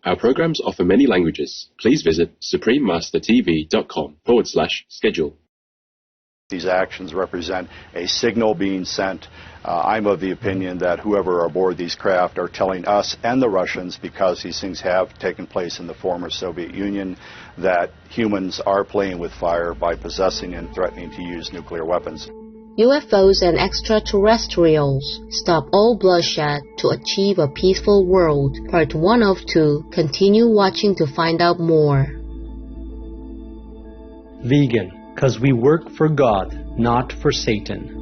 Our programs offer many languages. Please visit suprememastertv.com/schedule. These actions represent a signal being sent. I'm of the opinion that whoever are aboard these craft are telling us and the Russians, because these things have taken place in the former Soviet Union, that humans are playing with fire by possessing and threatening to use nuclear weapons. UFOs and Extraterrestrials, Stop All Bloodshed to Achieve a Peaceful World, Part 1 of 2. Continue watching to find out more. Vegan, 'cause we work for God, not for Satan.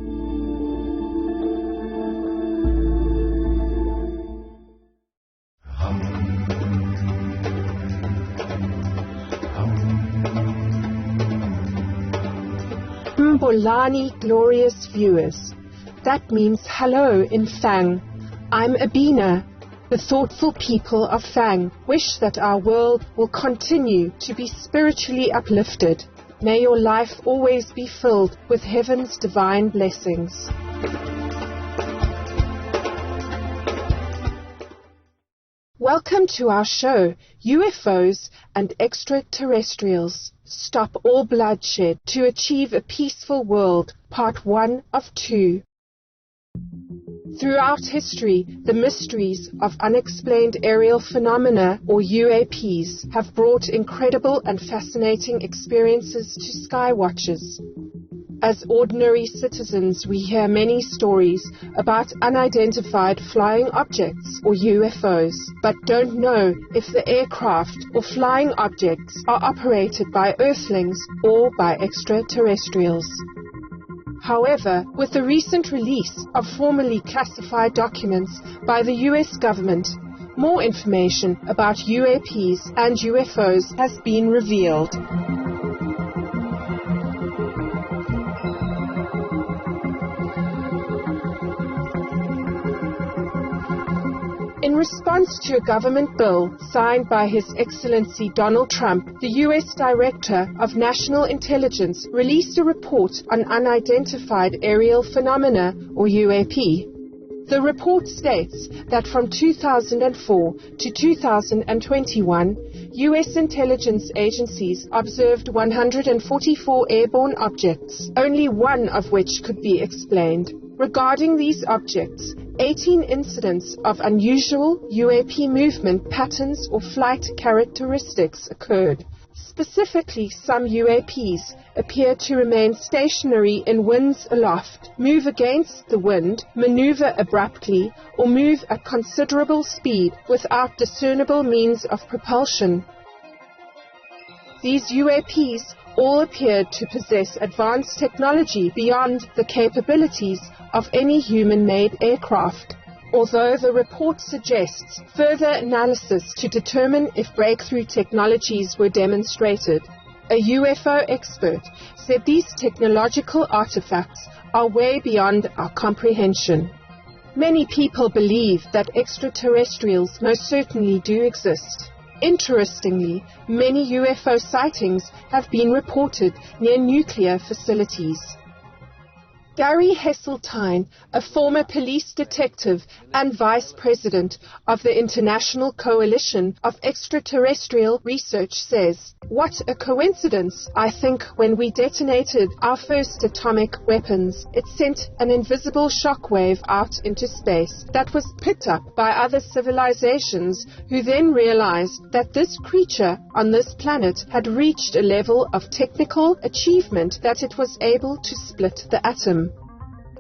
Bolani glorious viewers. That means hello in Fang. I'm Abina. The thoughtful people of Fang wish that our world will continue to be spiritually uplifted. May your life always be filled with heaven's divine blessings. Welcome to our show, UFOs and Extraterrestrials. Stop All Bloodshed to Achieve a Peaceful World, Part 1 of 2. Throughout history, the mysteries of unexplained aerial phenomena, or UAPs, have brought incredible and fascinating experiences to skywatchers. As ordinary citizens, we hear many stories about unidentified flying objects, or UFOs, but don't know if the aircraft or flying objects are operated by Earthlings or by extraterrestrials. However, with the recent release of formally classified documents by the US government, more information about UAPs and UFOs has been revealed. In response to a government bill signed by His Excellency Donald Trump, the U.S. Director of National Intelligence released a report on unidentified aerial phenomena, or UAP. The report states that from 2004 to 2021, U.S. intelligence agencies observed 144 airborne objects, only one of which could be explained. Regarding these objects, 18 incidents of unusual UAP movement patterns or flight characteristics occurred. Specifically, some UAPs appear to remain stationary in winds aloft, move against the wind, maneuver abruptly, or move at considerable speed without discernible means of propulsion. These UAPs all appeared to possess advanced technology beyond the capabilities of any human-made aircraft, although the report suggests further analysis to determine if breakthrough technologies were demonstrated. A UFO expert said these technological artifacts are way beyond our comprehension. Many people believe that extraterrestrials most certainly do exist. Interestingly, many UFO sightings have been reported near nuclear facilities. Gary Heseltine, a former police detective and vice president of the International Coalition of Extraterrestrial Research, says, "What a coincidence. I think when we detonated our first atomic weapons, it sent an invisible shockwave out into space that was picked up by other civilizations who then realized that this creature on this planet had reached a level of technical achievement that it was able to split the atom."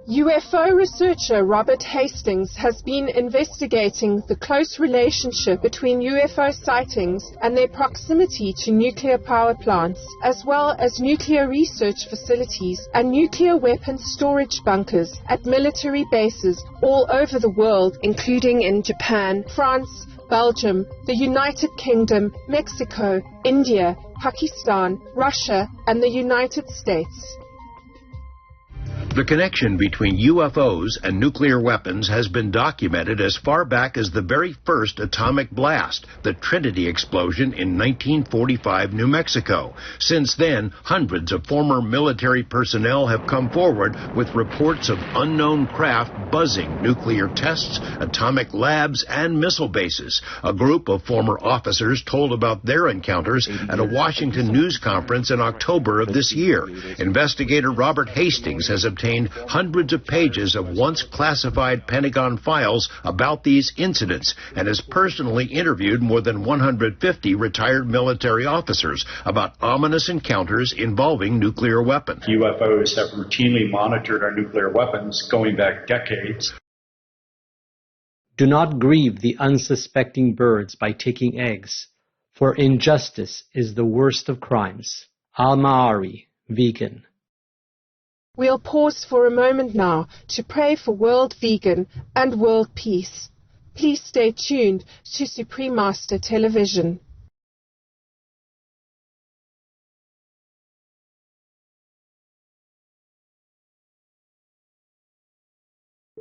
UFO researcher Robert Hastings has been investigating the close relationship between UFO sightings and their proximity to nuclear power plants, as well as nuclear research facilities and nuclear weapons storage bunkers at military bases all over the world, including in Japan, France, Belgium, the United Kingdom, Mexico, India, Pakistan, Russia, and the United States. The connection between UFOs and nuclear weapons has been documented as far back as the very first atomic blast, the Trinity explosion in 1945 New Mexico. Since then, hundreds of former military personnel have come forward with reports of unknown craft buzzing nuclear tests, atomic labs, and missile bases. A group of former officers told about their encounters at a Washington news conference in October of this year. Investigator Robert Hastings has obtained hundreds of pages of once classified Pentagon files about these incidents and has personally interviewed more than 150 retired military officers about ominous encounters involving nuclear weapons. UFOs have routinely monitored our nuclear weapons going back decades. Do not grieve the unsuspecting birds by taking eggs, for injustice is the worst of crimes. Al-Ma'ari, vegan. We'll pause for a moment now to pray for world vegan and world peace. Please stay tuned to Supreme Master Television.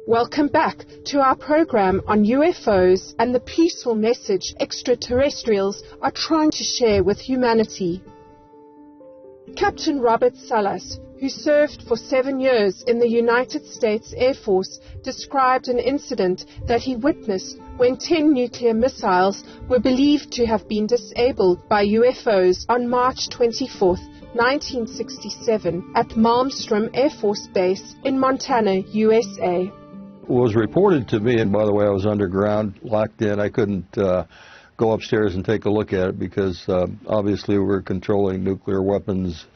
Welcome back to our program on UFOs and the peaceful message extraterrestrials are trying to share with humanity. Captain Robert Salas, who served for 7 years in the United States Air Force, described an incident that he witnessed when 10 nuclear missiles were believed to have been disabled by UFOs on March 24, 1967, at Malmstrom Air Force Base in Montana, USA. It was reported to me, and by the way, I was underground, locked in. I couldn't go upstairs and take a look at it because obviously we're controlling nuclear weapons.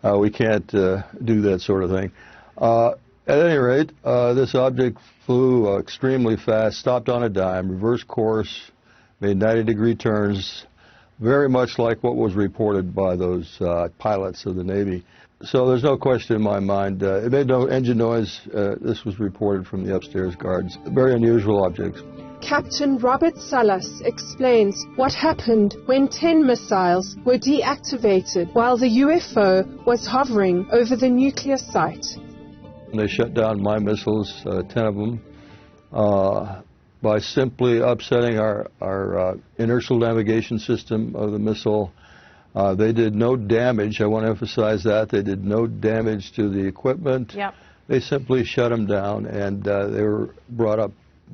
We can't do that sort of thing. At any rate, this object flew extremely fast, stopped on a dime, reversed course, made 90-degree turns, very much like what was reported by those pilots of the Navy. So there's no question in my mind. It made no engine noise. This was reported from the upstairs guards. Very unusual objects. Captain Robert Salas explains what happened when 10 missiles were deactivated while the UFO was hovering over the nuclear site. They shut down my missiles, 10 of them, by simply upsetting our inertial navigation system of the missile. They did no damage. I want to emphasize that. They did no damage to the equipment. Yep. They simply shut them down, and they were brought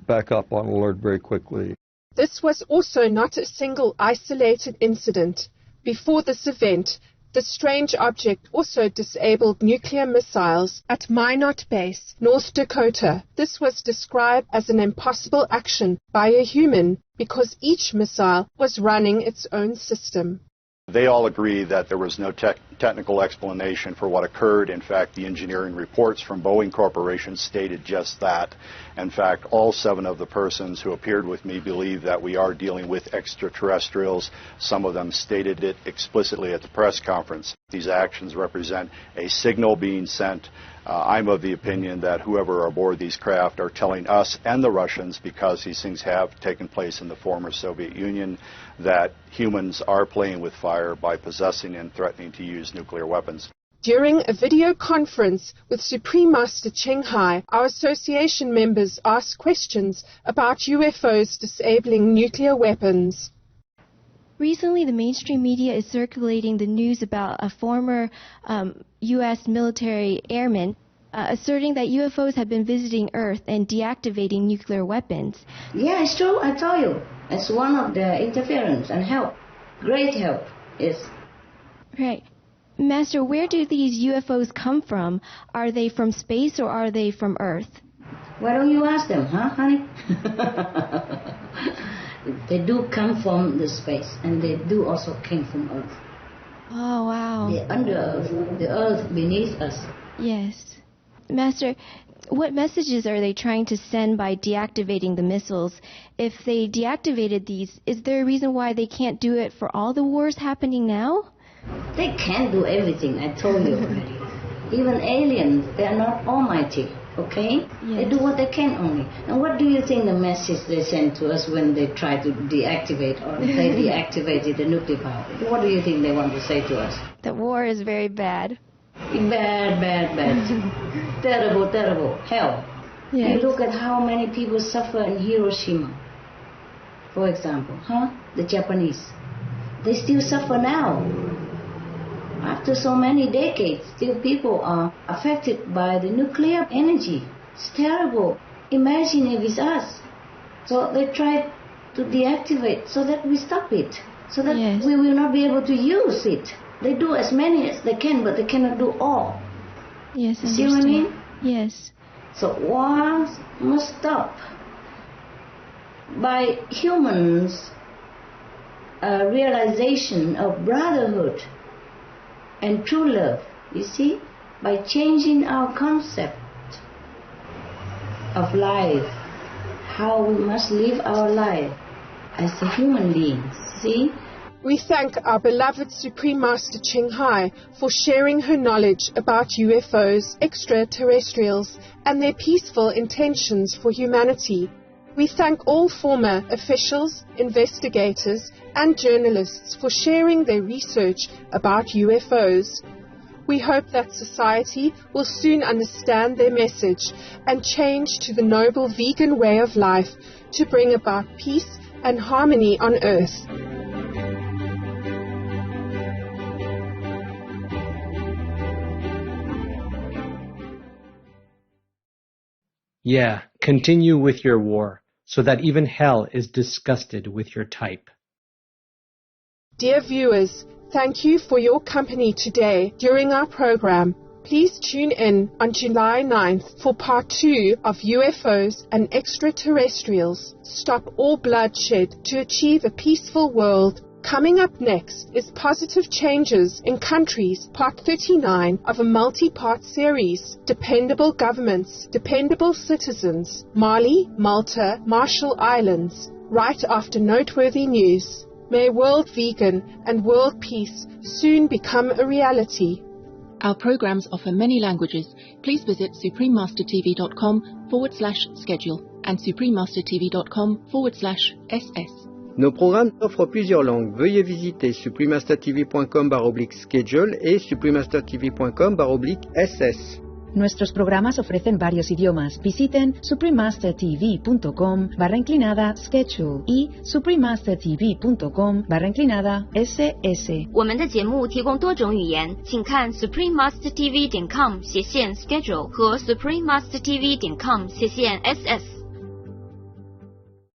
back up on alert very quickly. This was also not a single isolated incident. Before this event, the strange object also disabled nuclear missiles at Minot Base, North Dakota. This was described as an impossible action by a human because each missile was running its own system. They all agree that there was no technical explanation for what occurred. In fact, the engineering reports from Boeing Corporation stated just that. In fact, all 7 of the persons who appeared with me believe that we are dealing with extraterrestrials. Some of them stated it explicitly at the press conference. These actions represent a signal being sent. I'm of the opinion that whoever are aboard these craft are telling us and the Russians, because these things have taken place in the former Soviet Union, that humans are playing with fire by possessing and threatening to use nuclear weapons. During a video conference with Supreme Master Cheng Hai, our association members asked questions about UFOs disabling nuclear weapons. Recently, the mainstream media is circulating the news about a former U.S. military airman asserting that UFOs have been visiting Earth and deactivating nuclear weapons. Yeah, it's true. I told you. It's one of the interference and help. Great help. Yes. Right. Master, where do these UFOs come from? Are they from space or are they from Earth? Why don't you ask them, huh, honey? They do come from the space, and they do also come from Earth. Oh, wow. They're under Earth, the Earth beneath us. Yes. Master, what messages are they trying to send by deactivating the missiles? If they deactivated these, is there a reason why they can't do it for all the wars happening now? They can't do everything, I told you already. Even aliens, they are not almighty, okay? Yes. They do what they can only. And what do you think the message they send to us when they try to deactivate or they deactivated the nuclear power? What do you think they want to say to us? That war is very bad. Bad. Terrible. Hell. Yes. You look at how many people suffer in Hiroshima, for example, the Japanese. They still suffer now. After so many decades, still people are affected by the nuclear energy. It's terrible. Imagine if it's us. So they try to deactivate so that we stop it, so that we will not be able to use it. They do as many as they can, but they cannot do all. Yes, I see what I mean? Yes. So war must stop by humans' realization of brotherhood and true love, you see, by changing our concept of life, how we must live our life as a human beings, see? We thank our beloved Supreme Master Ching Hai for sharing her knowledge about UFOs, extraterrestrials, and their peaceful intentions for humanity. We thank all former officials, investigators, and journalists for sharing their research about UFOs. We hope that society will soon understand their message and change to the noble vegan way of life to bring about peace and harmony on Earth. Yeah, continue with your war, so that even hell is disgusted with your type. Dear viewers, thank you for your company today during our program. Please tune in on July 9th for part 2 of UFOs and Extraterrestrials. Stop all bloodshed to achieve a peaceful world. Coming up next is Positive Changes in Countries, Part 39 of a multi-part series, Dependable Governments, Dependable Citizens, Mali, Malta, Marshall Islands, right after noteworthy news. May world vegan and world peace soon become a reality. Our programs offer many languages. Please visit suprememastertv.com/schedule and suprememastertv.com/ss. Nos programmes offrent plusieurs langues. Veuillez visiter suprememastertv.com/schedule et suprememastertv.com/ss. Nuestros programas ofrecen varios idiomas. Visiten suprememastertv.com/schedule y suprememastertv.com/ss。我们的节目提供多种语言，请看 suprememastertv.com/schedule 和 suprememastertv.com/ss。